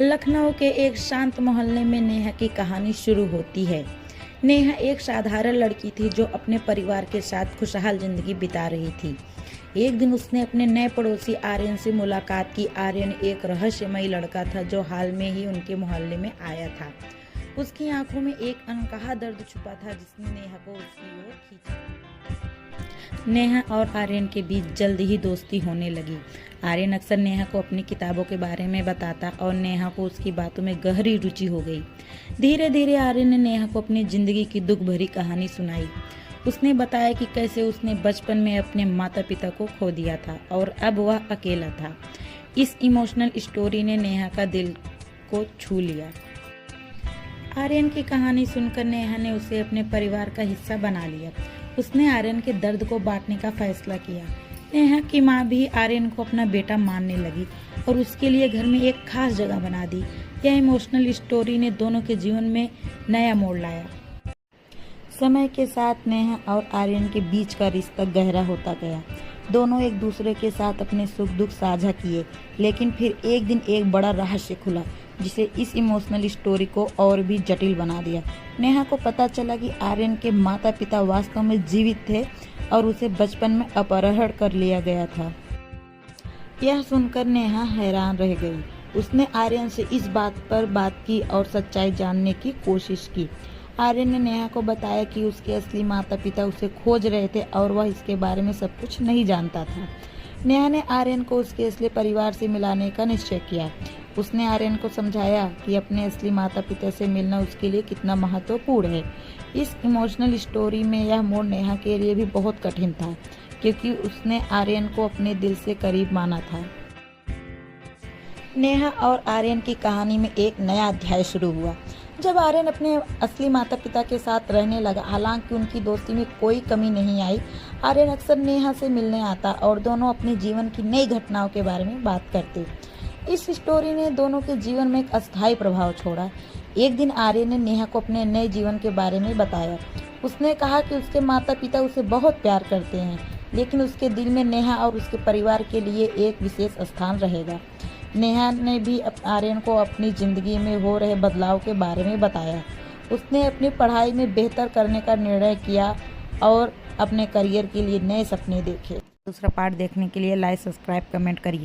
लखनऊ के एक शांत मोहल्ले में नेहा की कहानी शुरू होती है। नेहा एक साधारण लड़की थी जो अपने परिवार के साथ खुशहाल जिंदगी बिता रही थी। एक दिन उसने अपने नए पड़ोसी आर्यन से मुलाकात की। आर्यन एक रहस्यमयी लड़का था जो हाल में ही उनके मोहल्ले में आया था। उसकी आंखों में एक अनकहा दर्द छुपा था जिसने नेहा को उसकी ओर खींचा। नेहा और आर्यन के बीच जल्द ही दोस्ती होने लगी। आर्यन अक्सर नेहा को अपनी किताबों के बारे में बताता और नेहा को उसकी बातों में गहरी रुचि हो गई। धीरे धीरे आर्यन ने नेहा को अपनी जिंदगी की दुख भरी कहानी सुनाई। उसने बताया कि कैसे उसने बचपन में अपने माता पिता को खो दिया था और अब वह अकेला था। इस इमोशनल स्टोरी ने नेहा का दिल को छू लिया। आर्यन की कहानी सुनकर नेहा ने उसे अपने परिवार का हिस्सा बना लिया। उसने आर्यन के दर्द को बांटने का फैसला किया। नेहा की माँ भी आर्यन को अपना बेटा मानने लगी और उसके लिए घर में एक खास जगह बना दी। यह इमोशनल स्टोरी ने दोनों के जीवन में नया मोड़ लाया। समय के साथ नेहा और आर्यन के बीच का रिश्ता गहरा होता गया। दोनों एक दूसरे के साथ अपने सुख दुख साझा किए, लेकिन फिर एक दिन एक बड़ा रहस्य खुला जिसे इस इमोशनल स्टोरी को और भी जटिल बना दिया। नेहा को पता चला कि आर्यन के माता पिता वास्तव में जीवित थे और उसे बचपन में अपहरण कर लिया गया था। यह सुनकर नेहा हैरान रह गई। उसने आर्यन से इस बात पर बात की और सच्चाई जानने की कोशिश की। आर्यन ने नेहा को बताया कि उसके असली माता पिता उसे खोज रहे थे और वह इसके बारे में सब कुछ नहीं जानता था। नेहा ने आर्यन को उसके असली परिवार से मिलाने का निश्चय किया। उसने आर्यन को समझाया कि अपने असली माता पिता से मिलना उसके लिए कितना महत्वपूर्ण है। इस इमोशनल स्टोरी में यह मोड़ नेहा के लिए भी बहुत कठिन था, क्योंकि उसने आर्यन को अपने दिल से करीब माना था। नेहा और आर्यन की कहानी में एक नया अध्याय शुरू हुआ। जब आर्यन अपने असली माता पिता के साथ रहने लगा, हालांकि उनकी दोस्ती में कोई कमी नहीं आई। आर्यन अक्सर नेहा से मिलने आता और दोनों अपने जीवन की नई घटनाओं के बारे में बात करते। इस स्टोरी ने दोनों के जीवन में एक अस्थायी प्रभाव छोड़ा। एक दिन आर्यन ने नेहा को अपने नए जीवन के बारे में बताया। उसने कहा कि उसके माता पिता उसे बहुत प्यार करते हैं, लेकिन उसके दिल में नेहा और उसके परिवार के लिए एक विशेष स्थान रहेगा। नेहा ने भी आर्यन को अपनी ज़िंदगी में हो रहे बदलाव के बारे में बताया। उसने अपनी पढ़ाई में बेहतर करने का निर्णय किया और अपने करियर के लिए नए सपने देखे। दूसरा पार्ट देखने के लिए लाइक, सब्सक्राइब, कमेंट करिए।